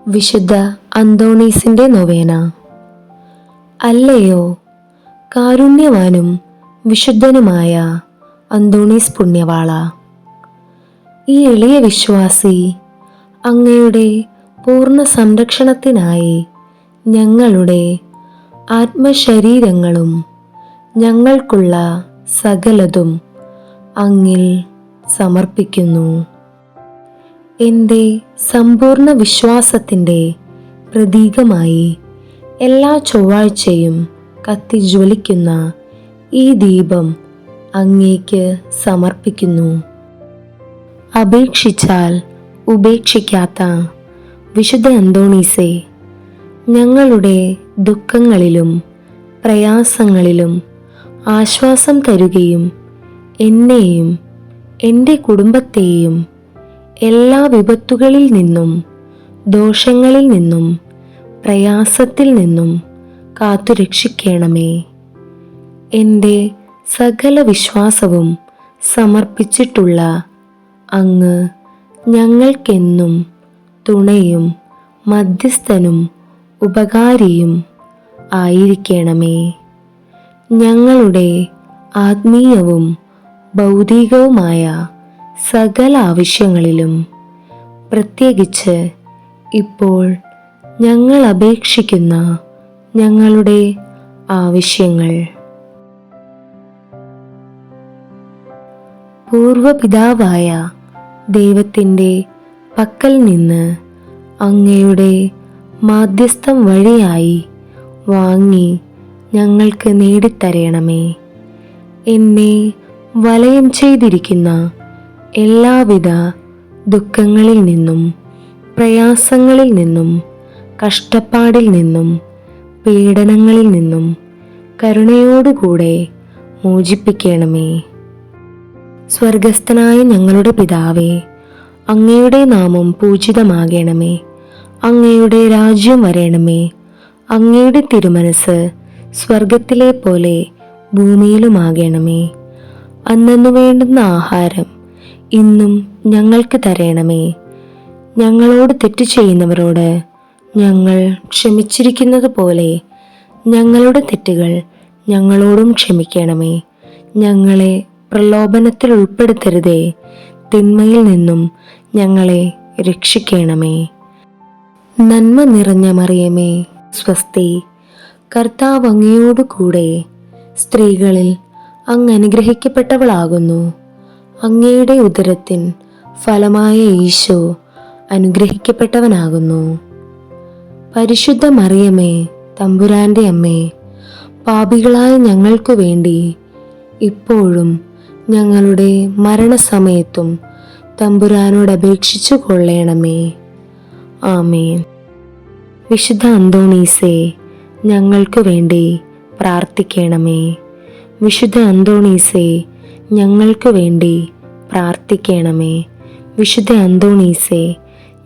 വിശുദ്ധ അന്തോണീസിന്റെ നൊവേന. അല്ലയോ കാരുണ്യവാനും വിശുദ്ധനുമായ അന്തോണീസ് പുണ്യവാള, ഈ എളിയ വിശ്വാസി അങ്ങയുടെ പൂർണ്ണ സംരക്ഷണത്തിനായി ഞങ്ങളുടെ ആത്മശരീരങ്ങളും ഞങ്ങൾക്കുള്ള സകലതും അങ്ങിൽ സമർപ്പിക്കുന്നു. എൻ്റെ സമ്പൂർണ്ണ വിശ്വാസത്തിൻ്റെ പ്രതീകമായി എല്ലാ ചൊവ്വാഴ്ചയും കത്തിജ്വലിക്കുന്ന ഈ ദീപം അങ്ങേക്ക് സമർപ്പിക്കുന്നു. അപേക്ഷിച്ചാൽ ഉപേക്ഷിക്കാത്ത വിശുദ്ധ അന്തോണീസേ, ഞങ്ങളുടെ ദുഃഖങ്ങളിലും പ്രയാസങ്ങളിലും ആശ്വാസം തരുകയും എന്നെയും എൻ്റെ കുടുംബത്തെയും എല്ലാ വിപത്തുകളിൽ നിന്നും ദോഷങ്ങളിൽ നിന്നും പ്രയാസത്തിൽ നിന്നും കാത്തുരക്ഷിക്കണമേ. എൻ്റെ സകല വിശ്വാസവും സമർപ്പിച്ചിട്ടുള്ള അങ്ങ് ഞങ്ങൾക്കെന്നും തുണയും മധ്യസ്ഥനും ഉപകാരിയും ആയിരിക്കണമേ. ഞങ്ങളുടെ ആത്മീയവും ഭൗതികവുമായ സകല ആവശ്യങ്ങളിലും, പ്രത്യേകിച്ച് ഇപ്പോൾ ഞങ്ങൾ അപേക്ഷിക്കുന്ന ഞങ്ങളുടെ ആവശ്യങ്ങൾ, പൂർവപിതാവായ ദൈവത്തിൻ്റെ പക്കൽ നിന്ന് അങ്ങയുടെ മാധ്യസ്ഥം വഴിയായി വാങ്ങി ഞങ്ങൾക്ക് നേടിത്തരണമേ. എന്നെ വലയം ചെയ്തിരിക്കുന്ന എല്ലാവിധ ദുഃഖങ്ങളിൽ നിന്നും പ്രയാസങ്ങളിൽ നിന്നും കഷ്ടപ്പാടിൽ നിന്നും പീഡനങ്ങളിൽ നിന്നും കരുണയോടുകൂടെ മോചിപ്പിക്കണമേ. സ്വർഗസ്ഥനായ ഞങ്ങളുടെ പിതാവേ, അങ്ങയുടെ നാമം പൂജിതമാകണമേ. അങ്ങയുടെ രാജ്യം വരണമേ. അങ്ങയുടെ തിരുമനസ് സ്വർഗത്തിലെ പോലെ ഭൂമിയിലുമാകണമേ. അന്നന്നു വേണ്ടുന്ന ആഹാരം ഇന്നും ഞങ്ങൾക്ക് തരണമേ. ഞങ്ങളോട് തെറ്റ് ചെയ്യുന്നവരോട് ഞങ്ങൾ ക്ഷമിച്ചിരിക്കുന്നത് പോലെ ഞങ്ങളുടെ തെറ്റുകൾ ഞങ്ങളോടും ക്ഷമിക്കണമേ. ഞങ്ങളെ പ്രലോഭനത്തിൽ ഉൾപ്പെടുത്തരുതേ, തിന്മയിൽ നിന്നും ഞങ്ങളെ രക്ഷിക്കണമേ. നന്മ നിറഞ്ഞ മറിയമേ, സ്വസ്തി, കർത്താവ് അങ്ങയോടു കൂടെ സ്ത്രീകളിൽ അങ്ങ് അനുഗ്രഹിക്കപ്പെട്ടവളാകുന്നു. അങ്ങയുടെ ഉദരത്തിൻ ഫലമായ ഈശോ അനുഗ്രഹിക്കപ്പെട്ടവനാകുന്നു. പരിശുദ്ധ മറിയമേ, തമ്പുരാന്റെ അമ്മേ, പാപികളായ ഞങ്ങൾക്കു വേണ്ടി ഇപ്പോഴും ഞങ്ങളുടെ മരണസമയത്തും തമ്പുരാനോട് അപേക്ഷിച്ചു കൊള്ളണമേ. ആമേൻ. വിശുദ്ധ അന്തോണീസേ, ഞങ്ങൾക്ക് വേണ്ടി പ്രാർത്ഥിക്കണമേ. വിശുദ്ധ അന്തോണീസേ, ഞങ്ങൾക്ക് വേണ്ടി പ്രാർത്ഥിക്കണമേ. വിശുദ്ധ അന്തോണീസേ,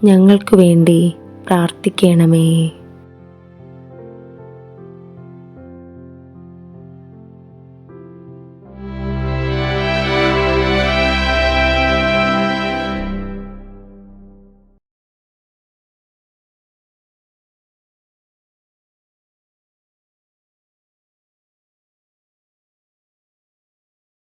ഞങ്ങൾക്ക് വേണ്ടി പ്രാർത്ഥിക്കണമേ.